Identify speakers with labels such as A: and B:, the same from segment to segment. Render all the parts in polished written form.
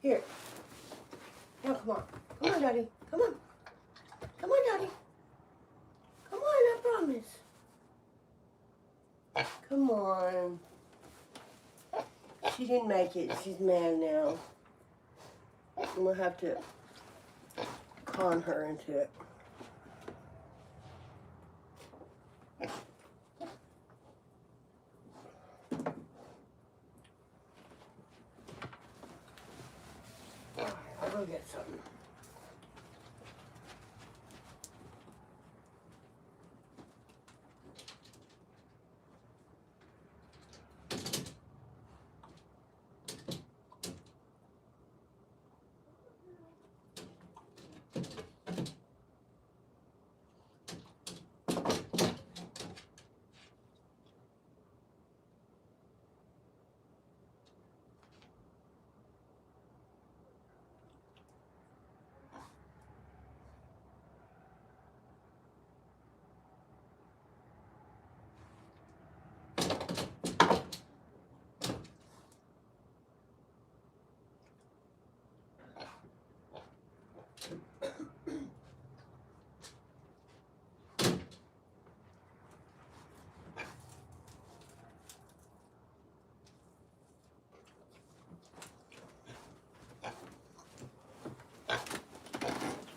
A: Here. Now, come on. Come on, Daddy. Come on. Come on, Daddy. Come on, I promise. Come on. She didn't make it. She's mad now. And we'll have to con her into it. I'll go get something.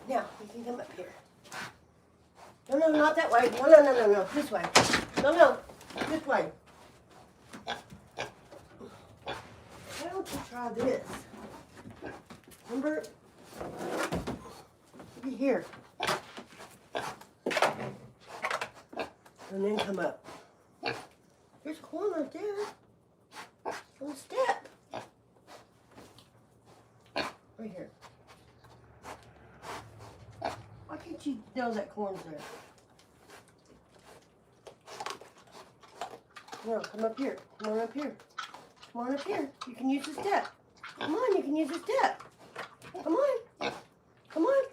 A: Now, you can come up here. No, no, not that way. No, no, no, no, no. This way. No, no. This way. Why don't you try this? Remember? Be here. And then come up. There's a corn right there. On the step. Right here. Why can't you know that corn's there? No, come up here. Come on up here. Come on up here. You can use the step. Come on, you can use the step. Come on. Come on.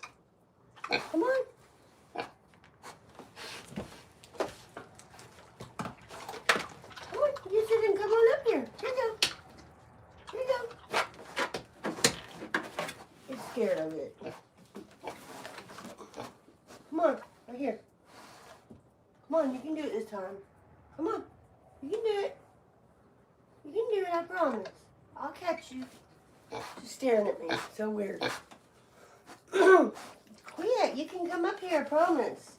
A: Come on. Come on, use it and come on up here. Here you go. Here you go. It's scared of it. Come on, right here. Come on, you can do it this time. Come on, you can do it. You can do it, I promise. I'll catch you. She's staring at me, so weird. Quit, you can come up here, I promise.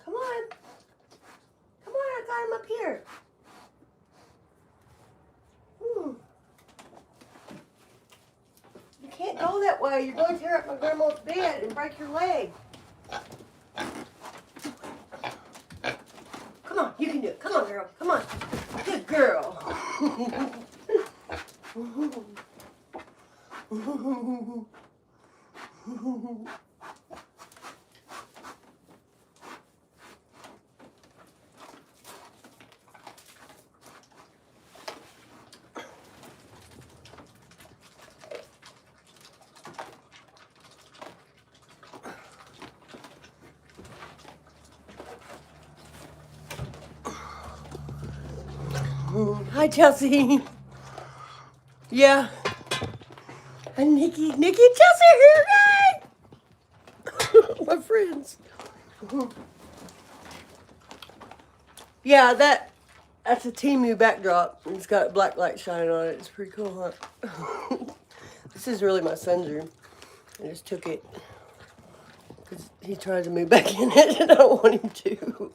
A: Come on. Come on, I got him up here. You can't go that way. You're going to tear up my grandma's bed and break your leg. Come on, you can do it. Come on, girl. Come on. Good girl. Hi, Chelsea. Yeah. And Nikki and Chelsea are here, right? My friends. Yeah, that's a Temu backdrop. It's got black light shining on it. It's pretty cool, huh? This is really my son's room. I just took it because he tried to move back in it, and I don't want him to.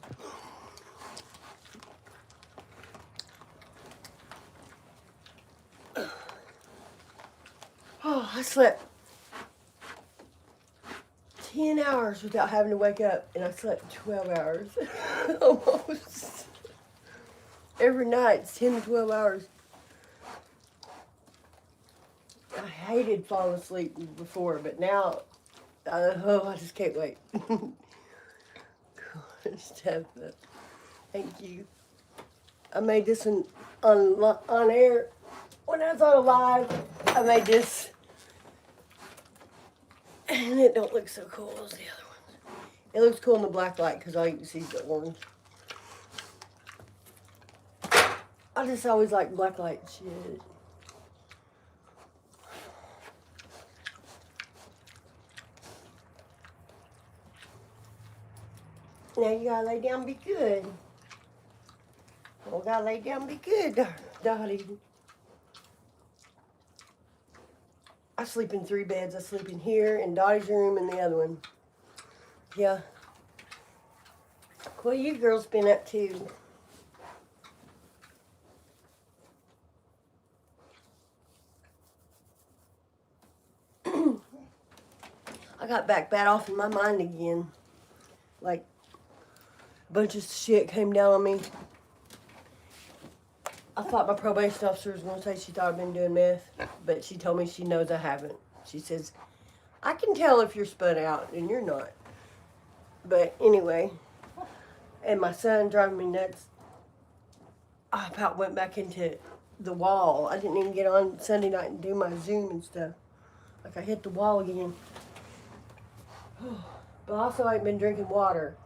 A: Oh, I slept 10 hours without having to wake up, and I slept 12 hours. Almost. Every night, it's 10 to 12 hours. I hated falling asleep before, but now, I just can't wait. Thank you. I made this one on air. When I was on live, I made this. And it don't look so cool as the other ones. It looks cool in the black light because all you can see is the orange. I just always like black light shit. Now you gotta lay down and be good. You gotta lay down and be good, Dottie. I sleep in 3 beds. I sleep in here, in Dottie's room, and the other one. Yeah. What you girls been up to? I got back bad off in my mind again. Like, a bunch of shit came down on me. I thought my probation officer was going to say she thought I'd been doing meth, but she told me she knows I haven't. She says, I can tell if you're spun out, and you're not. But anyway, and my son driving me nuts. I about went back into the wall. I didn't even get on Sunday night and do my Zoom and stuff. Like I hit the wall again. But also I ain't been drinking water.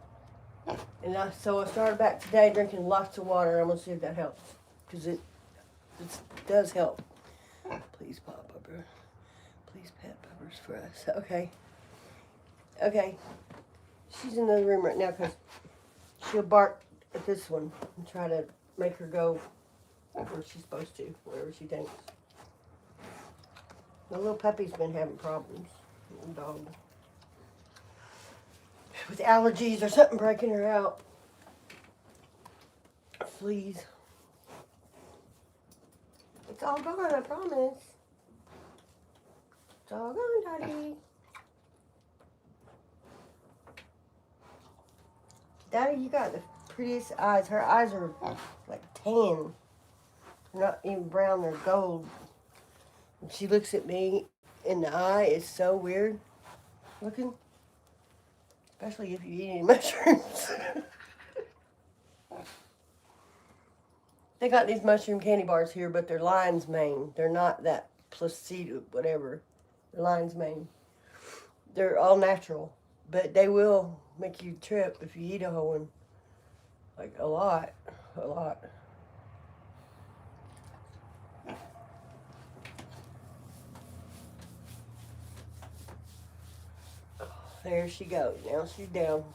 A: And so I started back today drinking lots of water. I'm going to see if that helps. Because it does help. Please pop pepper. Please pet peppers for us. Okay. Okay. She's in the room right now because she'll bark at this one and try to make her go where she's supposed to, wherever she thinks. The little puppy's been having problems. Little dog. With allergies or something breaking her out. Fleas. It's all gone, I promise. It's all gone, Daddy. Daddy, you got the prettiest eyes. Her eyes are like tan. They're not even brown, they're gold. When she looks at me in the eye, it's so weird looking. Especially if you eat any mushrooms. They got these mushroom candy bars here, but they're lion's mane. They're not that placebo, whatever. They're lion's mane. They're all natural, but they will make you trip if you eat a whole one. Like a lot. A lot. There she goes. Now she's down.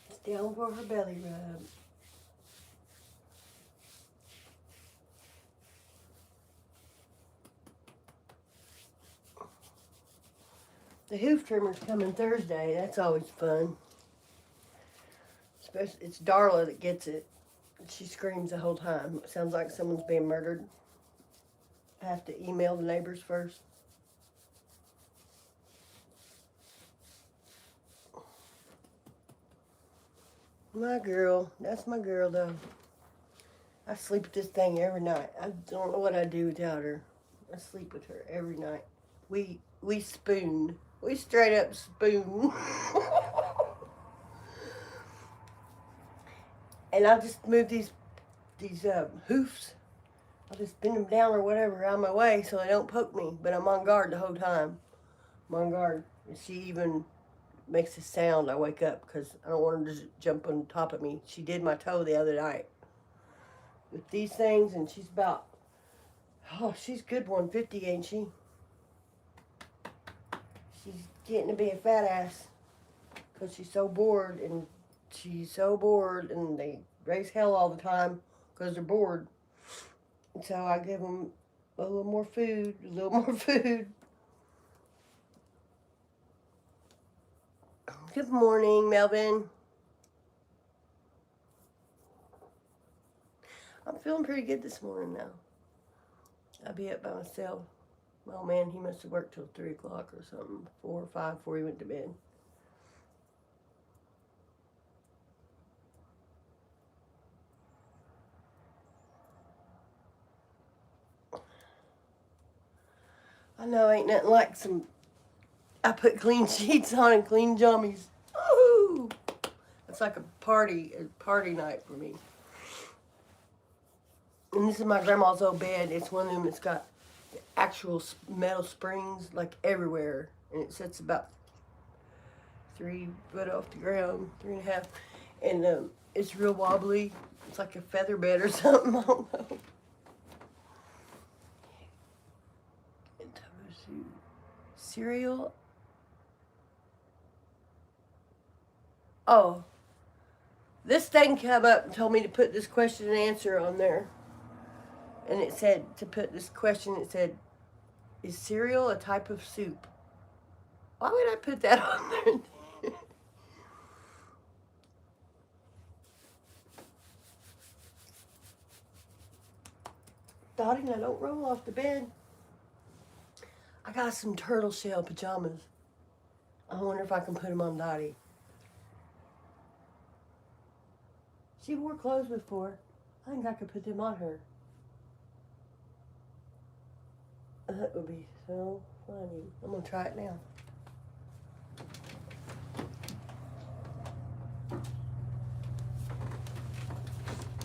A: It's down for her belly rub. The hoof trimmer's coming Thursday. That's always fun. Especially, it's Darla that gets it. She screams the whole time. It sounds like someone's being murdered. I have to email the neighbors first. My girl. That's my girl, though. I sleep with this thing every night. I don't know what I do without her. I sleep with her every night. We spoon. We straight up spoon. And I'll just move these hoofs. I'll just bend them down or whatever out of my way so they don't poke me. But I'm on guard the whole time. I'm on guard. And she even makes a sound. I wake up because I don't want her to jump on top of me. She did my toe the other night with these things, and she's about, she's good 150, ain't she? She's getting to be a fat ass because she's so bored, and they raise hell all the time because they're bored. And so I give them a little more food, Good morning, Melvin. I'm feeling pretty good this morning now. I'll be up by myself. Oh man, he must have worked till 3 o'clock or something, 4 or 5 before he went to bed. I know, ain't nothing like I put clean sheets on and clean jammies. Woohoo! It's like a party night for me. And this is my grandma's old bed. It's one of them that's got actual metal springs like everywhere. And it sits about 3 foot off the ground, 3.5. And it's real wobbly. It's like a feather bed or something. I don't know. Cereal Oh, this thing came up and told me to put this question and answer on there. And it said to put this question, it said, is cereal a type of soup? Why would I put that on there? Dottie, now don't roll off the bed. I got some turtle shell pajamas. I wonder if I can put them on Dottie. She wore clothes before. I think I could put them on her. That would be so funny. I'm going to try it now.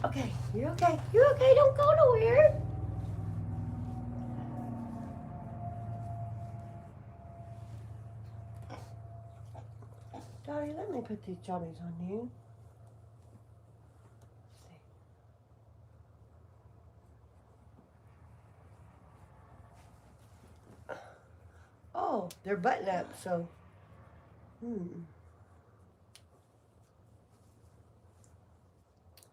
A: Okay, you're okay. You're okay. Don't go nowhere. Dottie, let me put these jammies on you. Oh, they're button up, so.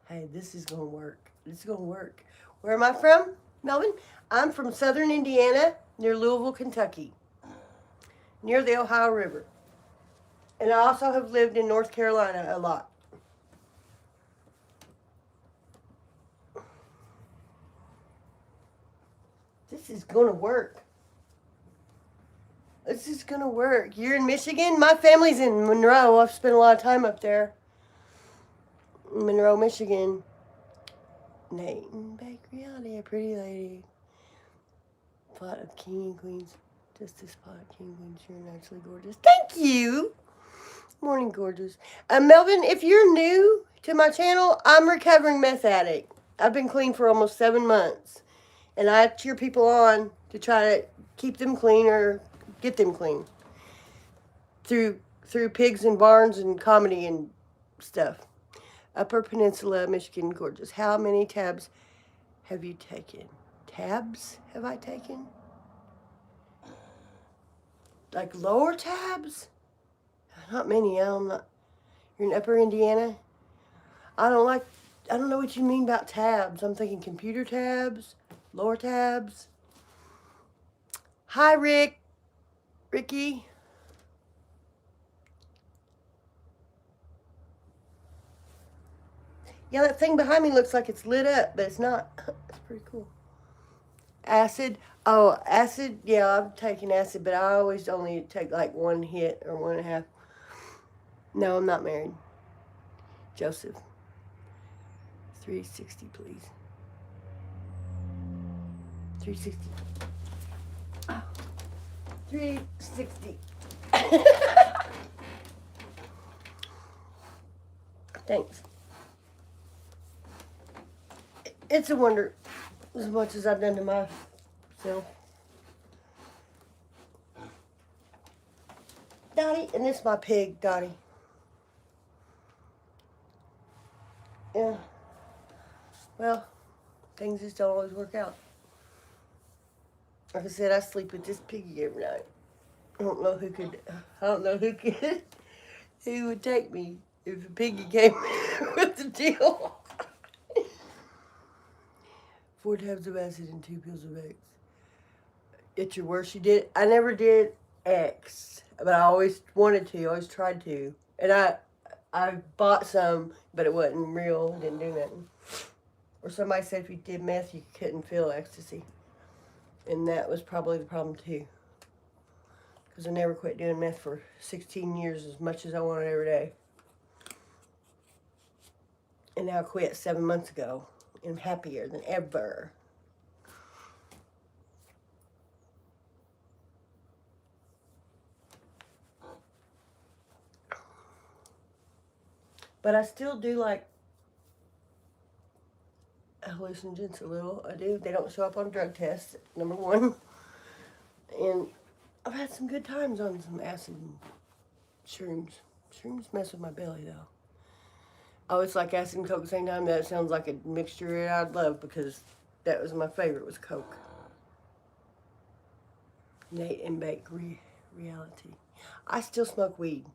A: Hey, this is going to work. This is going to work. Where am I from, Melvin? I'm from southern Indiana, near Louisville, Kentucky, near the Ohio River. And I also have lived in North Carolina a lot. This is going to work. This is going to work. You're in Michigan? My family's in Monroe. I've spent a lot of time up there. Monroe, Michigan. Nate and Bake Reality, a pretty lady. Pot of king and queens. Just this pot of king and queens. You're naturally gorgeous. Thank you. Morning, gorgeous. Melvin, if you're new to my channel, I'm a recovering meth addict. I've been clean for almost 7 months. And I cheer people on to try to keep them clean or get them clean. Through pigs and barns and comedy and stuff. Upper Peninsula, Michigan, gorgeous. How many tabs have you taken? Tabs have I taken? Like lower tabs? Not many. I'm not. You're in Upper Indiana? I don't know what you mean about tabs. I'm thinking computer tabs, lower tabs. Hi, Ricky. Yeah, that thing behind me looks like it's lit up, but it's not. It's pretty cool. Acid. Oh, acid. Yeah, I've taken acid, but I always only take like 1 hit or 1.5. No, I'm not married. Joseph. 360, please. 360. Oh, 360. Thanks. It's a wonder as much as I've done to myself. Dottie, and this is my pig, Dottie. Yeah. Well, things just don't always work out. Like I said, I sleep with this piggy every night. I don't know who would take me if a piggy came with the deal. 4 tabs of acid and 2 pills of X. At your worst, you did. I never did X, but I always wanted to. Always tried to, and I bought some, but it wasn't real. It didn't do nothing. Or somebody said if you did meth, you couldn't feel ecstasy, and that was probably the problem too. Because I never quit doing meth for 16 years, as much as I wanted every day. And now I quit 7 months ago. I'm happier than ever. But I still do like hallucinogens a little. I do. They don't show up on drug tests, number 1. And I've had some good times on some acid and shrooms. Shrooms mess with my belly, though. Oh, it's like acid and coke at the same time. That sounds like a mixture I'd love, because that was my favorite, was coke. Nate and Bake reality. I still smoke weed.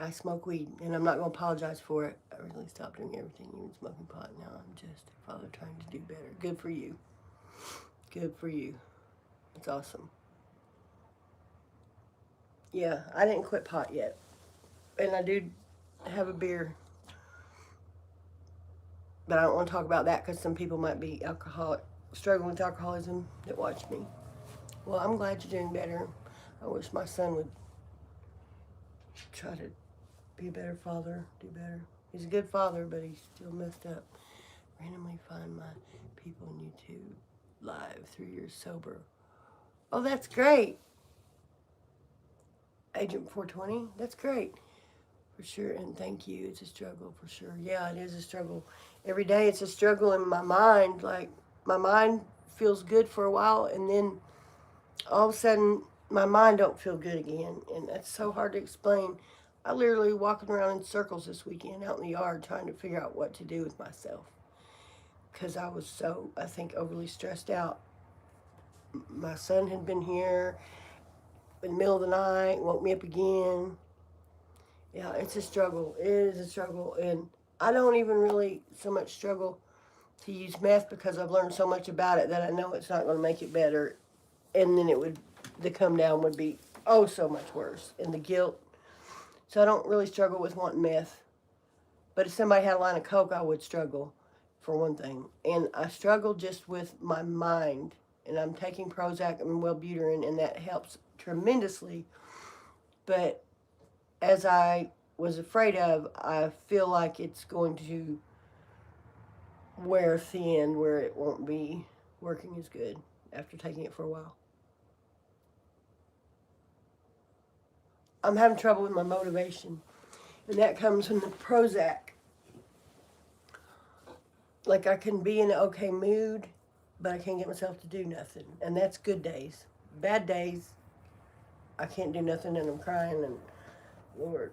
A: I smoke weed, and I'm not going to apologize for it. I really stopped doing everything, even smoking pot. Now I'm just a father trying to do better. Good for you. Good for you. It's awesome. Yeah, I didn't quit pot yet. And I do have a beer. But I don't want to talk about that because some people might be struggling with alcoholism that watch me. Well, I'm glad you're doing better. I wish my son would try to be a better father, do better. He's a good father, but he's still messed up. Randomly find my people on YouTube live 3 years sober. Oh, that's great. Agent 420, that's great. For sure, and thank you. It's a struggle for sure. Yeah, it is a struggle. Every day it's a struggle in my mind. Like, my mind feels good for a while, and then all of a sudden my mind don't feel good again, and that's so hard to explain. I literally walking around in circles this weekend out in the yard trying to figure out what to do with myself because I was so, I think, overly stressed out. My son had been here in the middle of the night, woke me up again. Yeah, it's a struggle. It is a struggle, and I don't even really so much struggle to use meth because I've learned so much about it that I know it's not going to make it better, and then the come down would be oh so much worse, and the guilt. So I don't really struggle with wanting meth, but if somebody had a line of coke, I would struggle, for one thing, and I struggle just with my mind, and I'm taking Prozac and Wellbutrin, and that helps tremendously, but as I was afraid of, I feel like it's going to wear thin where it won't be working as good after taking it for a while. I'm having trouble with my motivation, and that comes from the Prozac. Like, I can be in an okay mood, but I can't get myself to do nothing, and that's good days. Bad days, I can't do nothing, and I'm crying, and Lord,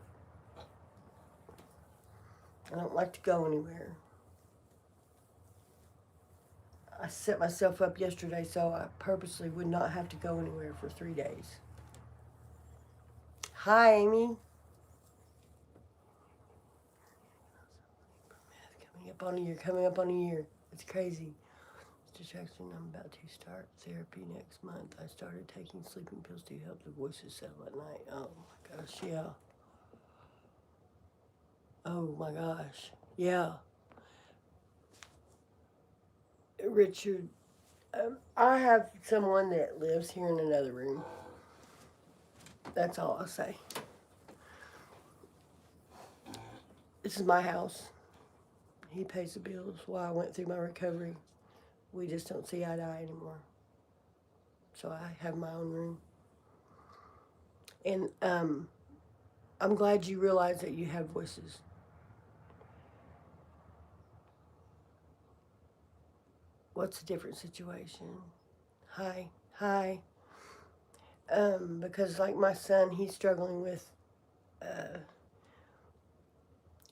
A: I don't like to go anywhere. I set myself up yesterday so I purposely would not have to go anywhere for 3 days. Hi, Amy. Coming up on a year. It's crazy. It's distraction. I'm about to start therapy next month. I started taking sleeping pills to help the voices settle at night. Oh my gosh, yeah. Oh my gosh, yeah. Richard, I have someone that lives here in another room. That's all I'll say. This is my house. He pays the bills while I went through my recovery. We just don't see eye to eye anymore. So I have my own room. And I'm glad you realize that you have voices. What's a different situation? Hi. Because like my son, he's struggling with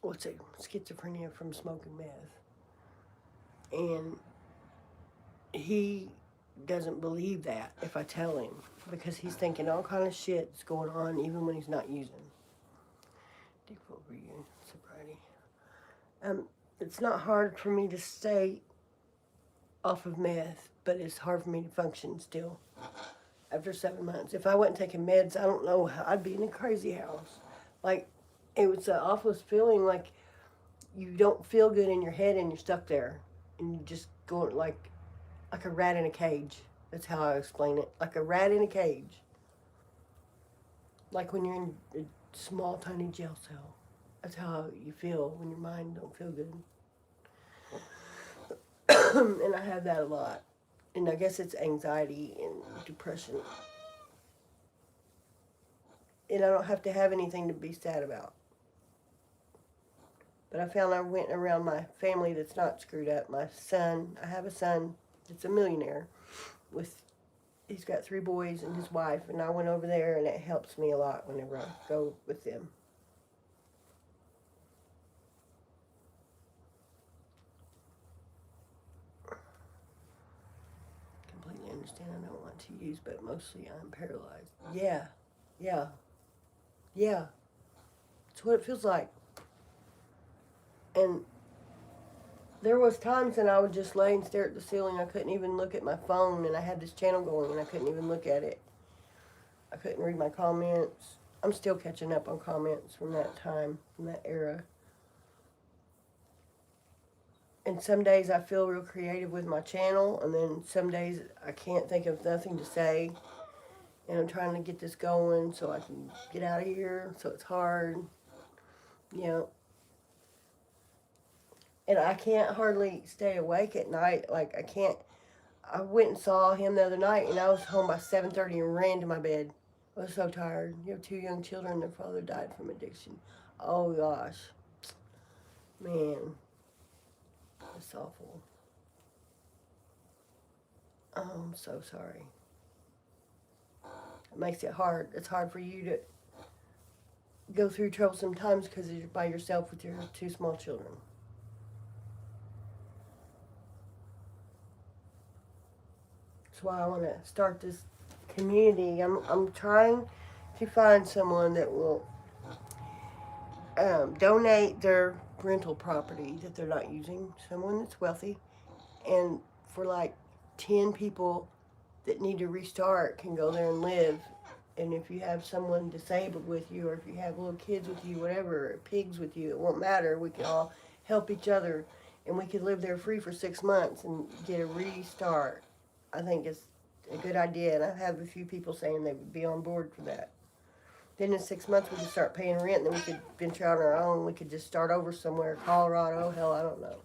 A: schizophrenia from smoking meth. And he doesn't believe that if I tell him because he's thinking all kind of shit's going on even when he's not using. Default for you, sobriety. It's not hard for me to stay off of meth, but it's hard for me to function still after 7 months. If I wasn't taking meds, I don't know how I'd be in a crazy house. Like, it was the awfulest feeling, like you don't feel good in your head and you're stuck there and you just go like a rat in a cage. That's how I explain it. Like a rat in a cage. Like when you're in a small, tiny jail cell. That's how you feel when your mind don't feel good. And I have that a lot. And I guess it's anxiety and depression. And I don't have to have anything to be sad about. But I found I went around my family that's not screwed up. My son, I have a son that's a millionaire. He's got 3 boys and his wife. And I went over there and it helps me a lot whenever I go with them. Completely understand I don't want to use, but mostly I'm paralyzed. Yeah. It's what it feels like. And there was times when I would just lay and stare at the ceiling. I couldn't even look at my phone, and I had this channel going, and I couldn't even look at it. I couldn't read my comments. I'm still catching up on comments from that time, from that era. And some days I feel real creative with my channel, and then some days I can't think of nothing to say. And I'm trying to get this going so I can get out of here, so it's hard. You know. And I can't hardly stay awake at night. Like, I can't. I went and saw him the other night, and I was home by 7:30 and ran to my bed. I was so tired. You have 2 young children. Their father died from addiction. Oh, gosh. Man. It's awful. Oh, I'm so sorry. It makes it hard. It's hard for you to go through trouble sometimes because you're by yourself with your 2 small children. That's why I want to start this community. I'm trying to find someone that will donate their rental property that they're not using, someone that's wealthy, and for like 10 people that need to restart can go there and live. And if you have someone disabled with you, or if you have little kids with you, whatever, or pigs with you, it won't matter. We can all help each other, and we could live there free for 6 months and get a restart. I think it's a good idea, and I have a few people saying they would be on board for that. Then in 6 months we could start paying rent, and then we could venture out on our own. We could just start over somewhere, Colorado, hell, I don't know.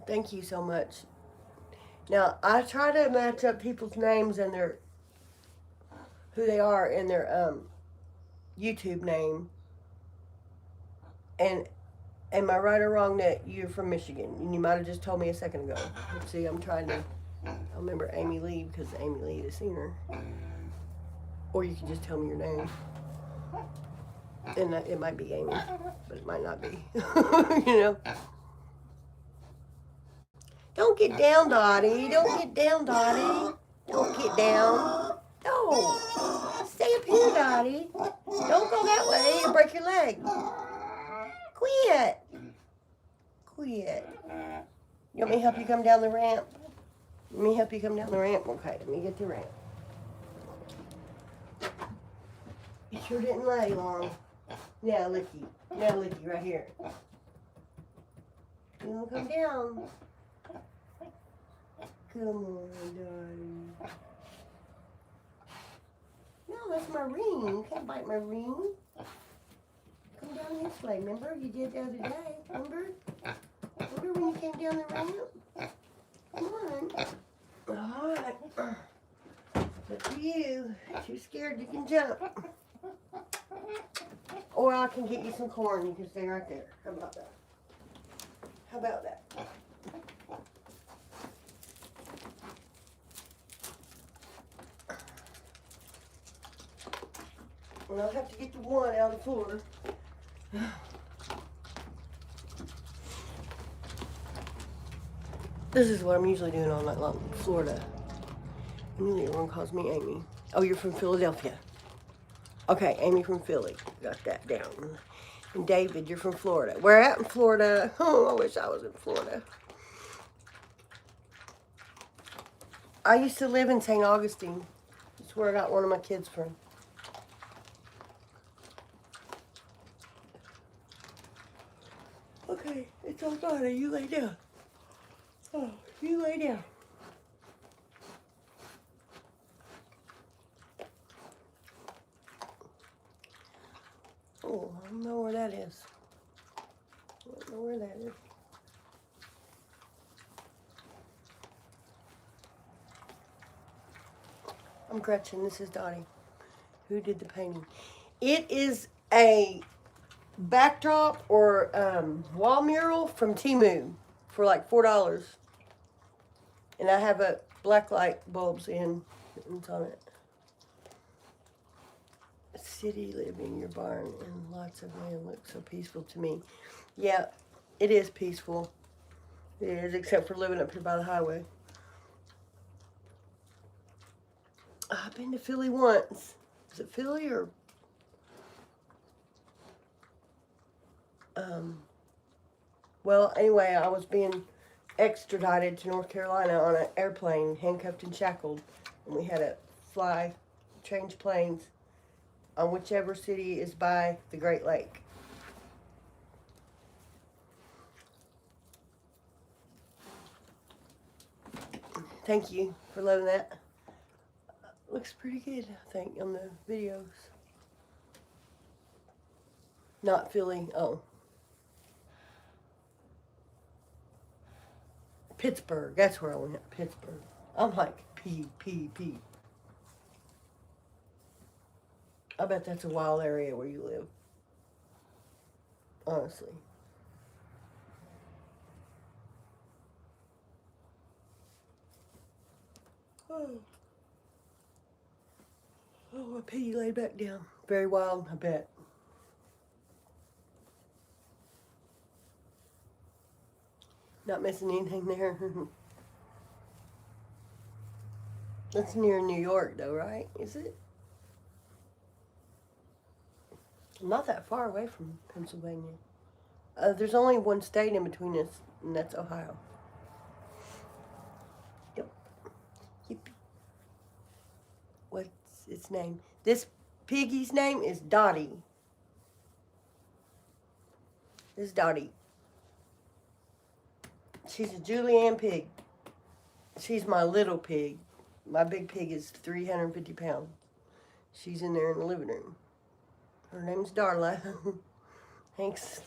A: Thank you so much. Now, I try to match up people's names and their, who they are in their YouTube name. And am I right or wrong that you're from Michigan? And you might have just told me a second ago. Let's see, I'm trying to, I remember Amy Lee because Amy Lee has seen her. Or you can just tell me your name. And it might be Amy, but it might not be. You know? Don't get down, Dottie. Don't get down, Dottie. Don't get down. No. Stay up here, Dottie. Don't go that way. You'll break your leg. Quit. Quit. You want me to help you come down the ramp? Let me help you come down the ramp? Okay, let me get the ramp. You sure didn't lay long. Now, Licky. Now, Licky, right here. You want to come down? Come on, darling. No, that's my ring. You can't bite my ring. Come down this way. Remember? You did the other day. Remember? Remember when you came down the ramp? Come on. All right. Up to you. If you're scared, you can jump. Or I can get you some corn. You can stay right there. How about that? How about that? And I'll have to get the one out of the floor. This is what I'm usually doing all night long in Florida. Usually everyone calls me Amy. Oh, you're from Philadelphia. Okay, Amy from Philly. Got that down. And David, you're from Florida. Where at in Florida? Oh, I wish I was in Florida. I used to live in St. Augustine. That's where I got one of my kids from. Okay, it's all done. You lay down. Oh, you lay down. Oh, I don't know where that is. I don't know where that is. I'm Gretchen. This is Dottie. Who did the painting? It is a backdrop or wall mural from Temu for like $4. And I have a black light bulbs in. It's on it. City living, your barn, and lots of land look so peaceful to me. Yeah, it is peaceful. It is, except for living up here by the highway. I've been to Philly once. Is it Philly or well, anyway, I was being extradited to North Carolina on an airplane, handcuffed and shackled, and we had to fly, change planes on whichever city is by the Great Lake. Thank you for loving that. Looks pretty good, I think, on the videos. Not Philly. Oh. Pittsburgh. That's where I went. Pittsburgh. I'm like, P. I bet that's a wild area where you live. Honestly. Oh. Oh, my piggy laid back down. Very wild, I bet. Not missing anything there. That's near New York, though, right? Is it? Not that far away from Pennsylvania. There's only one state in between us, and that's Ohio. Yep. Yippee. What's its name? This piggy's name is Dottie. This is Dottie. She's a Julienne pig. She's my little pig. My big pig is 350 pounds. She's in there in the living room. Her name's Darla. Thanks.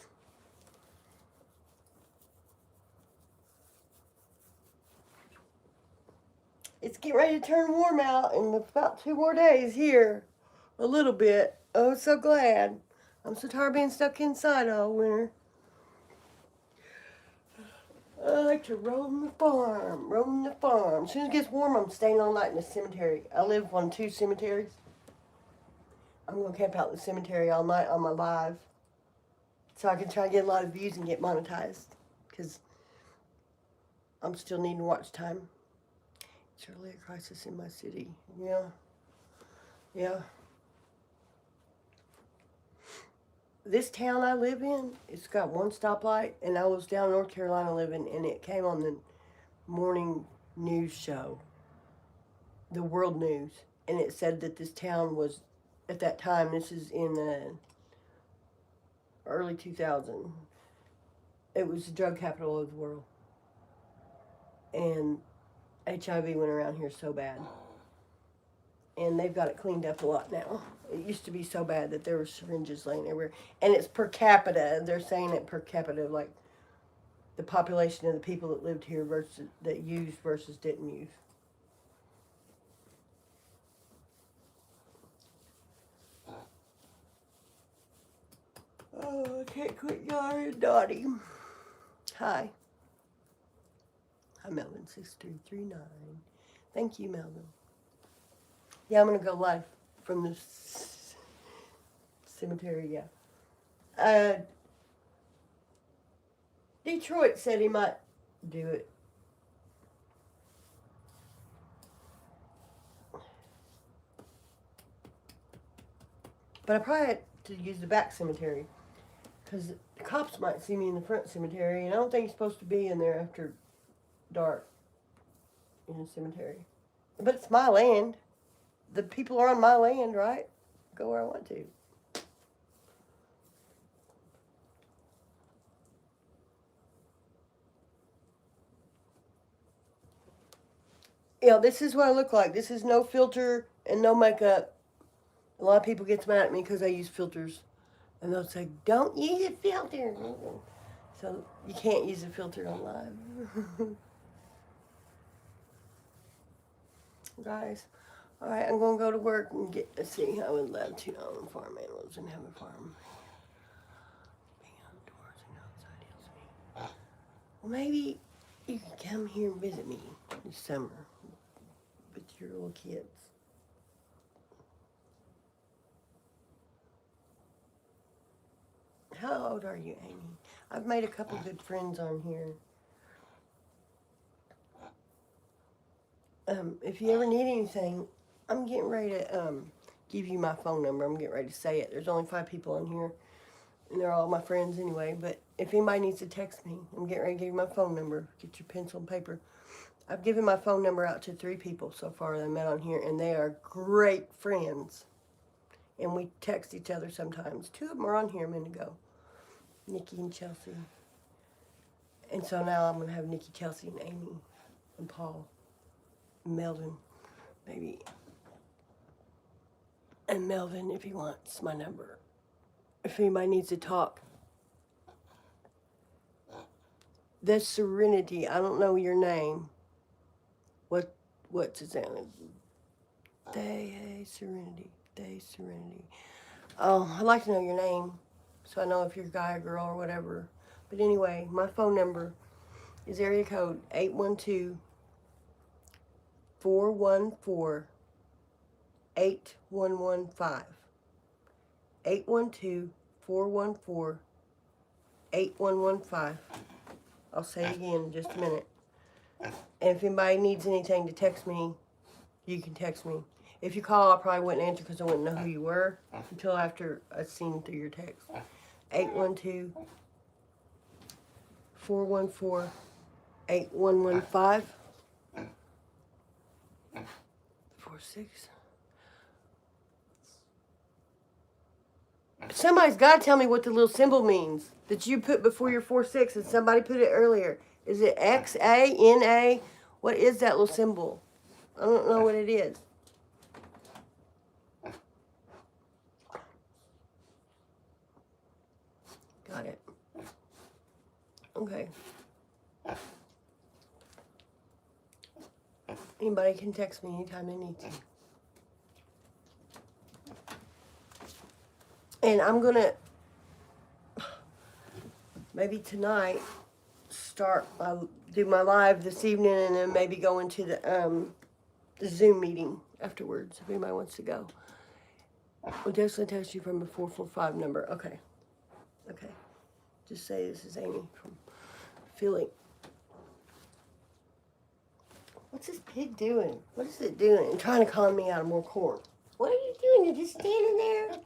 A: It's getting ready to turn warm out in about 2 more days here. A little bit. Oh, so glad. I'm so tired of being stuck inside all winter. I like to roam the farm. As soon as it gets warm, I'm staying all night in the cemetery. I live on 2 cemeteries. I'm going to camp out in the cemetery all night on my live. So I can try to get a lot of views and get monetized. Because I'm still needing watch time. It's really a crisis in my city. Yeah. This town I live in, it's got 1 stoplight, and I was down in North Carolina living, and it came on the morning news show, the world news, and it said that this town was, at that time, this is in the early 2000s, it was the drug capital of the world, and HIV went around here so bad, and they've got it cleaned up a lot now. It used to be so bad that there were syringes laying everywhere. And it's per capita. They're saying it per capita, like the population of the people that lived here versus that used versus didn't use. Oh, I can't quit yawning, Dottie. Hi. Hi, Melvin6339. Thank you, Melvin. Yeah, I'm going to go live from the cemetery, yeah. Detroit said he might do it. But I probably had to use the back cemetery. Because the cops might see me in the front cemetery. And I don't think you're supposed to be in there after dark in the cemetery. But it's my land. The people are on my land, right? Go where I want to. Yeah, this is what I look like. This is no filter and no makeup. A lot of people get mad at me because I use filters. And they'll say, don't use a filter. So you can't use a filter on live. Guys. Alright, I'm going to go to work and get to see. I would love to own farm animals and have a farm. Being outdoors and outside helps me. Well, maybe you can come here and visit me this summer with your little kids. How old are you, Amy? I've made a couple good friends on here. If you ever need anything, I'm getting ready to give you my phone number. I'm getting ready to say it. There's only 5 people on here, and they're all my friends anyway. But if anybody needs to text me, I'm getting ready to give you my phone number. Get your pencil and paper. I've given my phone number out to 3 people so far that I met on here, and they are great friends. And we text each other sometimes. 2 of them are on here a minute ago, Nikki and Chelsea. And so now I'm going to have Nikki, Chelsea, and Amy, and Paul, and Melvin, maybe. And Melvin, if he wants my number. If anybody needs to talk. That's Serenity. I don't know your name. What's his name? Serenity. Serenity. Oh, I'd like to know your name, so I know if you're a guy or girl or whatever. But anyway, my phone number is area code 812-414-8115. 812-414-8115. I'll say it again in just a minute. And if anybody needs anything to text me, you can text me. If you call, I probably wouldn't answer because I wouldn't know who you were until after I've seen through your text. 812-414-8115. 46. Somebody's got to tell me what the little symbol means that you put before your 46, and somebody put it earlier. Is it XANA? What is that little symbol? I don't know what it is. Got it. Okay. Anybody can text me anytime they need to. And I'm going to, maybe tonight, do my live this evening, and then maybe go into the Zoom meeting afterwards, if anybody wants to go. We'll definitely text you from a 445 number. Okay. Okay. Just say this is Amy from Philly. What's this pig doing? What is it doing? It's trying to con me out of more corn. What are you doing? You're just standing there?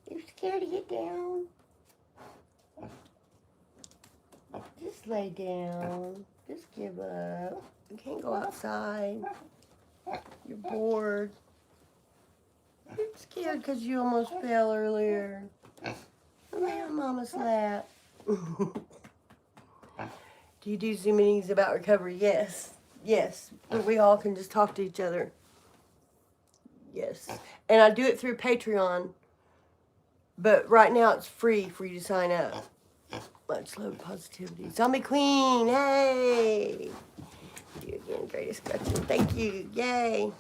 A: You're scared to get down? Just lay down. Just give up. You can't go outside. You're bored. You're scared because you almost fell earlier. Lay on Mama's lap. Do you do Zoom meetings about recovery? Yes. Yes. But we all can just talk to each other. Yes. And I do it through Patreon. But right now it's free for you to sign up. Much love, positivity. Zombie Queen, hey! You again, greatest Gretchen. Thank you, yay!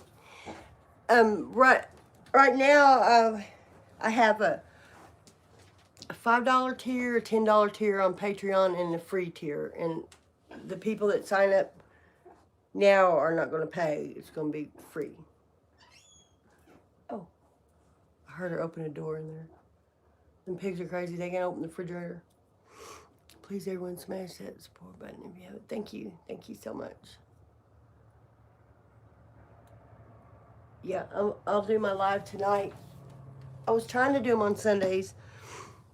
A: Right now, I have a $5 tier, a $10 tier on Patreon, and a free tier. And the people that sign up now are not going to pay. It's going to be free. Oh, I heard her open a door in there. Them pigs are crazy. They can't open the refrigerator. Please, everyone, smash that support button if you haven't. Thank you. Thank you so much. Yeah, I'll do my live tonight. I was trying to do them on Sundays,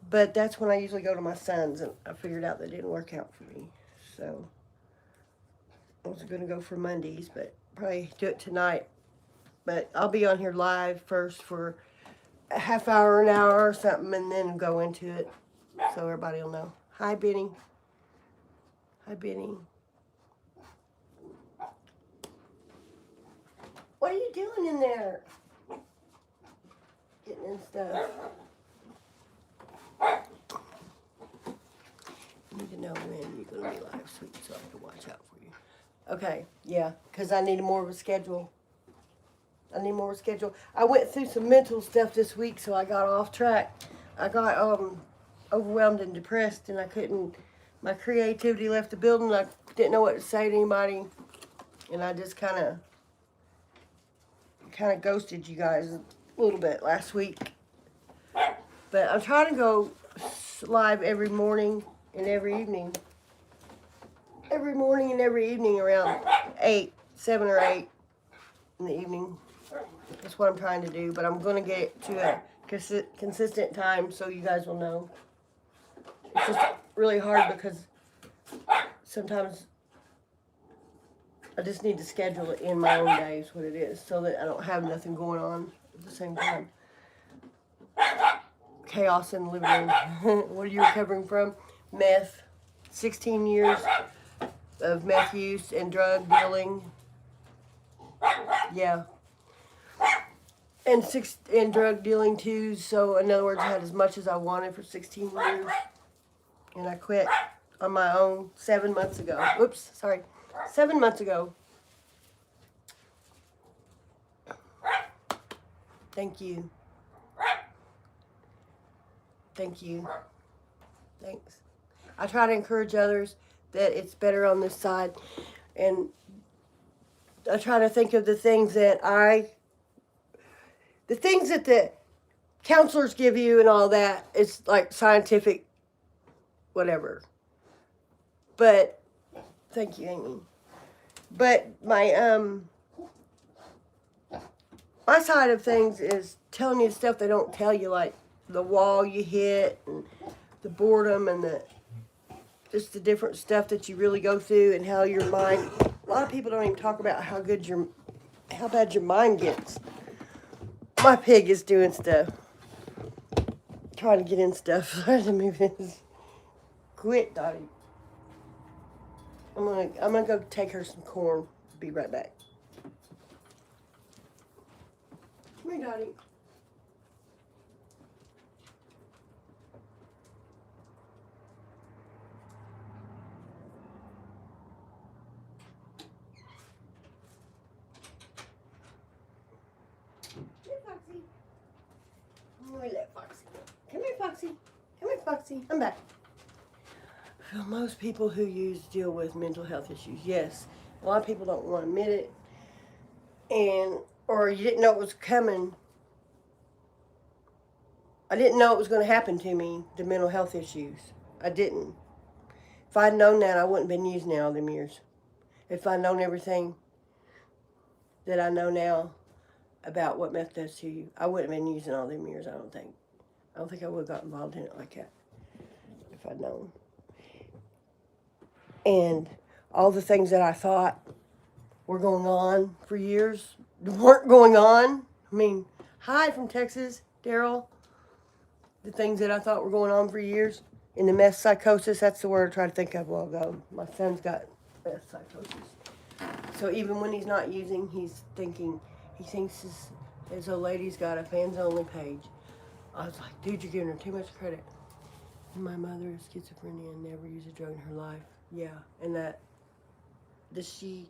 A: but that's when I usually go to my son's, and I figured out that didn't work out for me. So I was going to go for Mondays, but probably do it tonight. But I'll be on here live first for a half hour, an hour or something, and then go into it so everybody will know. Hi, Benny. Hi, Benny. What are you doing in there? Getting in stuff. You need to know when you're going to be live, sweet, so I can watch out for you. Okay, yeah, because I need more of a schedule. I went through some mental stuff this week, so I got off track. I got overwhelmed and depressed, and my creativity left the building. I didn't know what to say to anybody, and I just kind of ghosted you guys a little bit last week. But I'm trying to go live every morning and every evening. Every morning and every evening around 7 or 8 in the evening. That's what I'm trying to do, but I'm going to get it to a consistent time so you guys will know. It's just really hard because sometimes I just need to schedule it in my own days, what it is, so that I don't have nothing going on at the same time. Chaos in the living room. What are you recovering from? Meth. 16 years of meth use and drug dealing. Yeah. And drug dealing too. So in other words, I had as much as I wanted for 16 years. And I quit on my own 7 months ago. Oops, sorry. 7 months ago. Thank you. Thank you. Thanks. I try to encourage others that it's better on this side. And I try to think of the things that the counselors give you and all that. It's like scientific, whatever. But, thank you, Amy. But my side of things is telling you stuff they don't tell you, like the wall you hit and the boredom and just the different stuff that you really go through and how your mind. A lot of people don't even talk about how bad your mind gets. My pig is doing stuff, trying to get in stuff. Trying to move in. Quit, Dottie. I'm gonna go take her some corn. Be right back. Come here, Dottie. Foxy. Let me let Foxy go. Come here, Foxy. Come here, Foxy. I'm back. Well, most people who deal with mental health issues, yes. A lot of people don't want to admit it. Or you didn't know it was coming. I didn't know it was going to happen to me, the mental health issues. I didn't. If I'd known that, I wouldn't have been using it all them years. If I'd known everything that I know now about what meth does to you, I wouldn't have been using all them years, I don't think. I don't think I would have got involved in it like that if I'd known. And all the things that I thought were going on for years weren't going on. I mean, hi from Texas, Daryl. The things that I thought were going on for years in the meth psychosis, that's the word I tried to think of a while ago. My son's got meth psychosis. So even when he's not using, he thinks his old lady's got a fans only page. I was like, dude, you're giving her too much credit. My mother is schizophrenia and never used a drug in her life. Yeah, and does she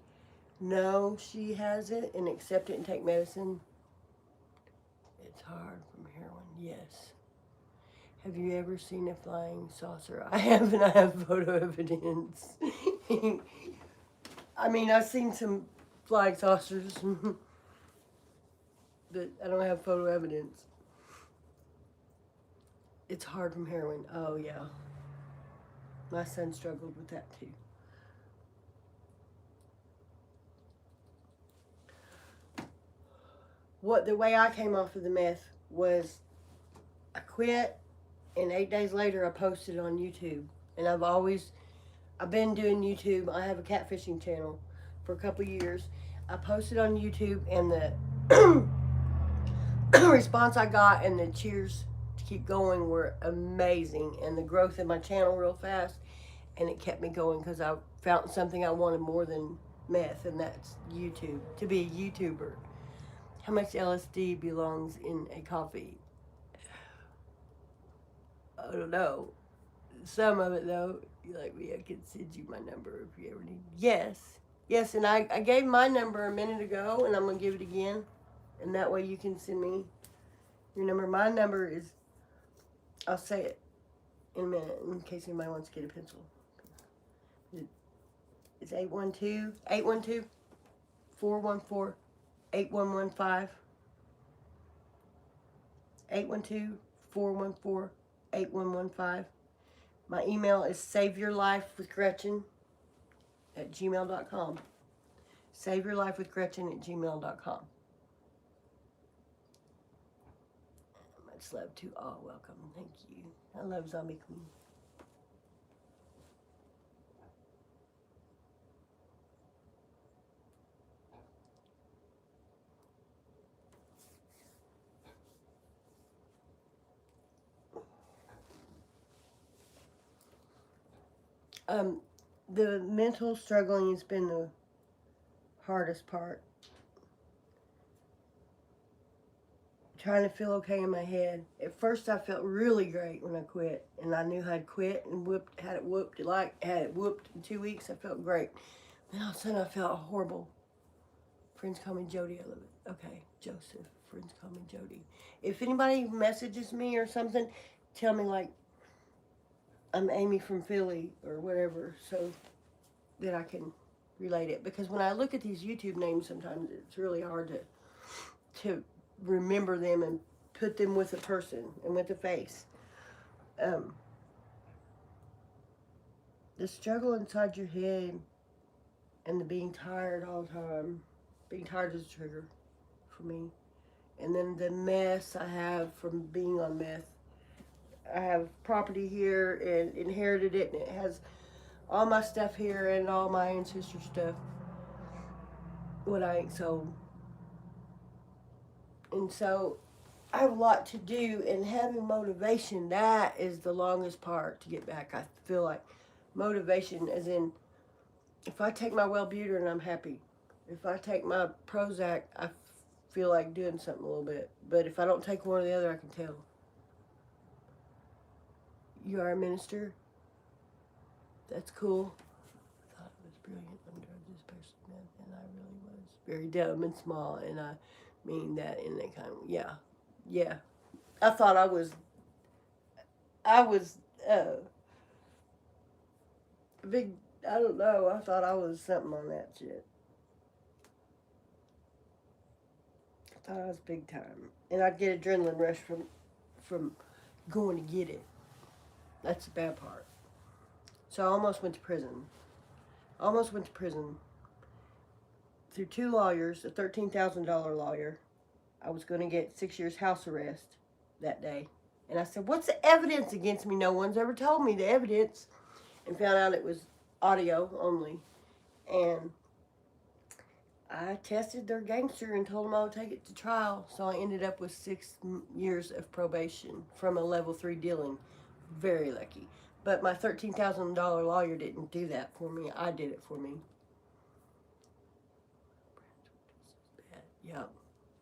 A: know she has it and accept it and take medicine? It's hard from heroin, yes. Have you ever seen a flying saucer? I have, and I have photo evidence. I mean, I've seen some flying saucers, but I don't have photo evidence. It's hard from heroin. Oh, yeah. My son struggled with that, too. The way I came off of the meth was I quit, and 8 days later I posted on YouTube. And I've been doing YouTube. I have a catfishing channel for a couple years. I posted on YouTube, and the response I got and the cheers to keep going were amazing, and the growth in my channel real fast, and it kept me going because I found something I wanted more than meth, and that's YouTube, to be a YouTuber. How much LSD belongs in a coffee? I don't know. Some of it, though, like me, I can send you my number if you ever need. Yes, and I gave my number a minute ago, and I'm going to give it again, and that way you can send me your number. My number is, I'll say it in a minute in case anybody wants to get a pencil. It's 812-414-8115. 812-414-8115. My email is saveyourlifewithgretchen@gmail.com. saveyourlifewithgretchen@gmail.com. Much love to all. Welcome. Thank you. I love Zombie Queen. The mental struggling has been the hardest part. Trying to feel okay in my head. At first, I felt really great when I quit, and I knew I'd quit and had it whooped in 2 weeks. I felt great. Then all of a sudden, I felt horrible. Friends call me Jody. I love it. Okay, Joseph. Friends call me Jody. If anybody messages me or something, tell me like I'm Amy from Philly or whatever, so that I can relate it. Because when I look at these YouTube names, sometimes it's really hard to remember them and put them with a person and with a face. The struggle inside your head and the being tired all the time. Being tired is a trigger for me. And then the mess I have from being on meth. I have property here and inherited it, and it has all my stuff here and all my ancestor stuff. What I ain't sold. And so I have a lot to do, and having motivation, that is the longest part to get back. I feel like motivation, as in, if I take my Wellbutrin, I'm happy. If I take my Prozac, I feel like doing something a little bit. But if I don't take one or the other, I can tell. You are a minister? That's cool. I thought it was brilliant. I'm drug this person, and I really was very dumb and small, and I mean that in that kind of, yeah. I thought I was big, I don't know, I thought I was something on that shit. I thought I was big time. And I'd get adrenaline rush from going to get it. That's the bad part. So I almost went to prison. Through 2 lawyers, a $13,000 lawyer. I was going to get 6 years house arrest that day. And I said, what's the evidence against me? No one's ever told me the evidence. And found out it was audio only. And I tested their gangster and told them I would take it to trial. So I ended up with 6 years of probation from a level 3 dealing. Very lucky. But my $13,000 lawyer didn't do that for me. I did it for me.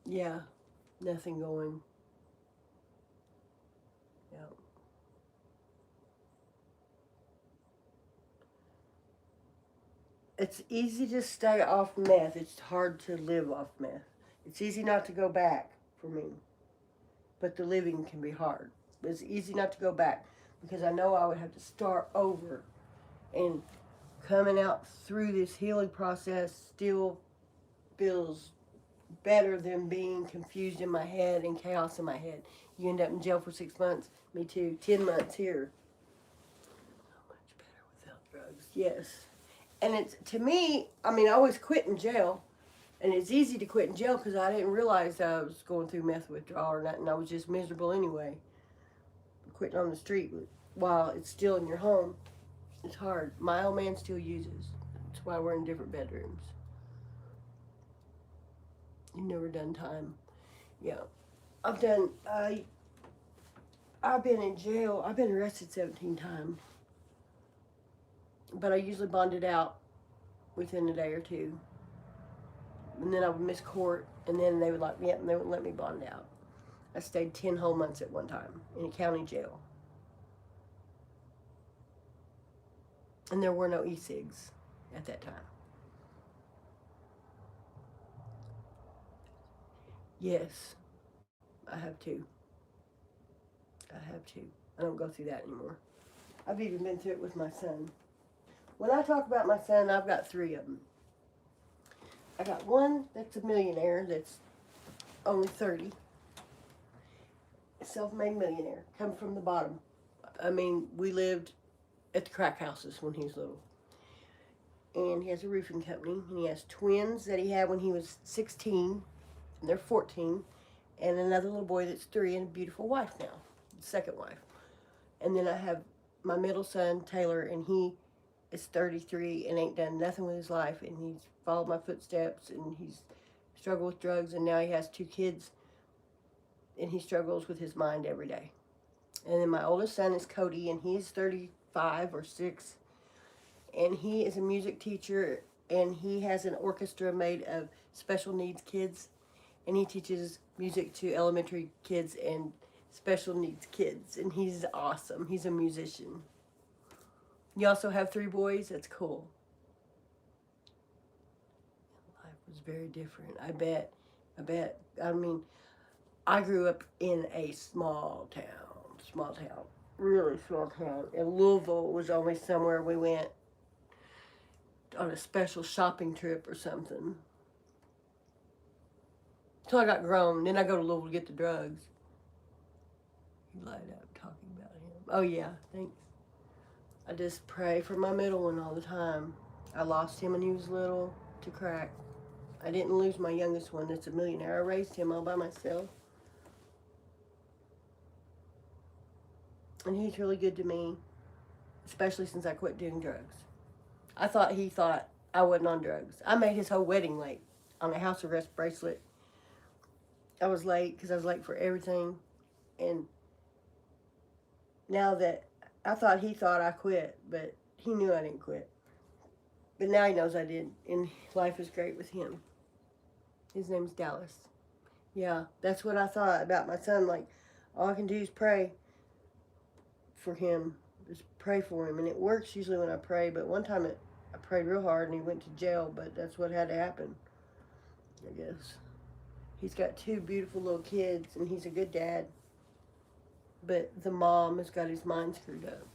A: Yeah. Nothing going. Yeah. It's easy to stay off meth. It's hard to live off meth. It's easy not to go back for me. But the living can be hard. But it's easy not to go back because I know I would have to start over. And coming out through this healing process still feels better than being confused in my head and chaos in my head. You end up in jail for 6 months. Me too. 10 months here. So much better without drugs. Yes. And it's, to me, I mean, I always quit in jail. And it's easy to quit in jail because I didn't realize I was going through meth withdrawal or nothing. I was just miserable anyway. Quitting on the street while it's still in your home, it's hard. My old man still uses. That's why we're in different bedrooms. You've never done time. Yeah. I've been in jail. I've been arrested 17 times. But I usually bonded out within a day or two. And then I would miss court, and then they would lock me up, and they wouldn't let me bond out. I stayed 10 whole months at one time in a county jail. And there were no e-cigs at that time. Yes, I have two. I don't go through that anymore. I've even been through it with my son. When I talk about my son, I've got 3 of them. I got one that's a millionaire that's only 30. A self-made millionaire. Come from the bottom. I mean, we lived at the crack houses when he was little. And he has a roofing company. And he has twins that he had when he was 16. And they're 14. and another little boy that's 3 and a beautiful wife now, second wife. And then I have my middle son, Taylor, and he is 33 and ain't done nothing with his life, and he's followed my footsteps, and he's struggled with drugs, and now he has 2 kids, and he struggles with his mind every day. And then my oldest son is Cody, and he's 35 or 6, and he is a music teacher, and he has an orchestra made of special needs kids, and he teaches music to elementary kids and special needs kids, and he's awesome. He's a musician. You also have 3 boys? That's cool. Life was very different. I bet. I mean, I grew up in a small town, really small town. And Louisville was only somewhere we went on a special shopping trip or something. So I got grown. Then I go to Louisville to get the drugs. You light up talking about him. Oh yeah, thanks. I just pray for my middle one all the time. I lost him when he was little to crack. I didn't lose my youngest one that's a millionaire. I raised him all by myself. And he's really good to me, especially since I quit doing drugs. I thought he thought I wasn't on drugs. I made his whole wedding late on a house arrest bracelet. I was late because I was late for everything. And now that I thought he thought I quit, but he knew I didn't quit. But now he knows I did, and life is great with him. His name's Dallas. Yeah, that's what I thought about my son. Like, all I can do is pray for him, just pray for him. And it works usually when I pray, but one time I prayed real hard and he went to jail, but that's what had to happen, I guess. He's got 2 beautiful little kids, and he's a good dad. But the mom has got his mind screwed up.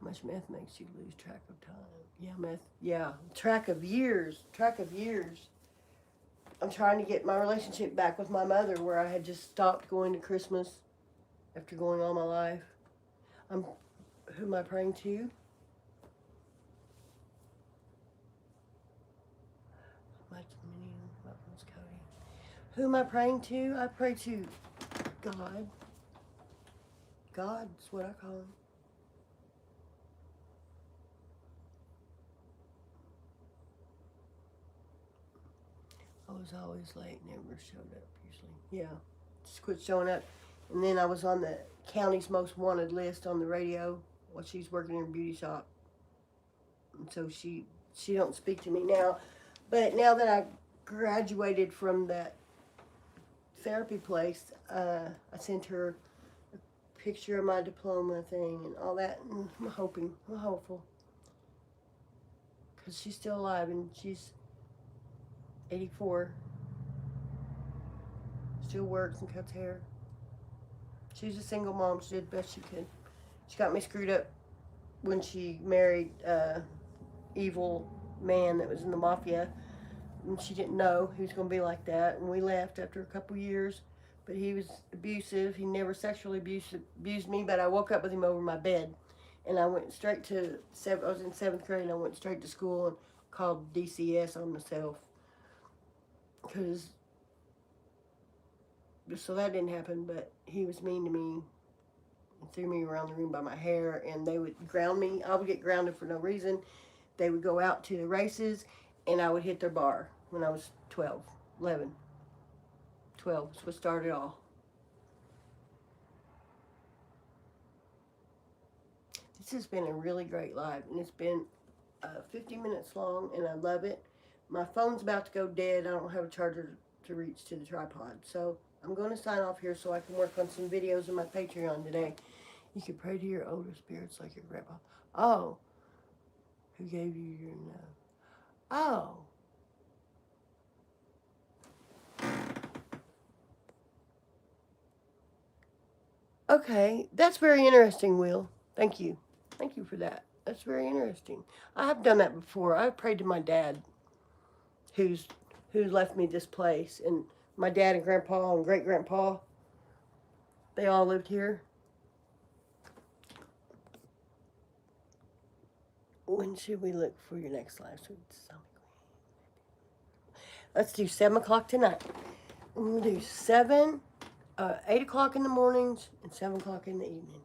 A: How much meth makes you lose track of time? Yeah, meth. Yeah, track of years. I'm trying to get my relationship back with my mother, where I had just stopped going to Christmas after going all my life. Who am I praying to? Who am I praying to? I pray to God. God's what I call him. I was always late, never showed up usually. Yeah, just quit showing up. And then I was on the county's most wanted list on the radio while she's working in a beauty shop. And so she don't speak to me now. But now that I graduated from that therapy place, I sent her a picture of my diploma thing and all that. And I'm hopeful. Because she's still alive, and she's 84. Still works and cuts hair. She's a single mom. She did the best she could. She got me screwed up when she married evil man that was in the mafia, and she didn't know he was going to be like that, and we left after a couple years. But he was abusive. He never sexually abused me, but I woke up with him over my bed, and I went straight to I was in 7th grade, and I went straight to school and called DCS on myself, because so that didn't happen. But he was mean to me, threw me around the room by my hair, and they would ground me. I would get grounded for no reason. They would go out to the races, and I would hit their bar when I was 11. 12 is what started all. This has been a really great live, and it's been 50 minutes long, and I love it. My phone's about to go dead. I don't have a charger to reach to the tripod, so I'm going to sign off here so I can work on some videos on my Patreon today. You can pray to your older spirits like your grandpa. Oh, who gave you your name? Oh. Okay, that's very interesting, Will. Thank you. Thank you for that. That's very interesting. I have done that before. I prayed to my dad, who left me this place, and my dad and grandpa and great grandpa, they all lived here. When should we look for your next live stream? Let's do 7 o'clock tonight. I'm going to do 8 o'clock in the mornings and 7 o'clock in the evenings.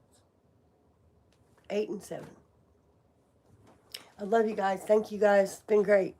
A: 8 and 7. I love you guys. Thank you guys. It's been great.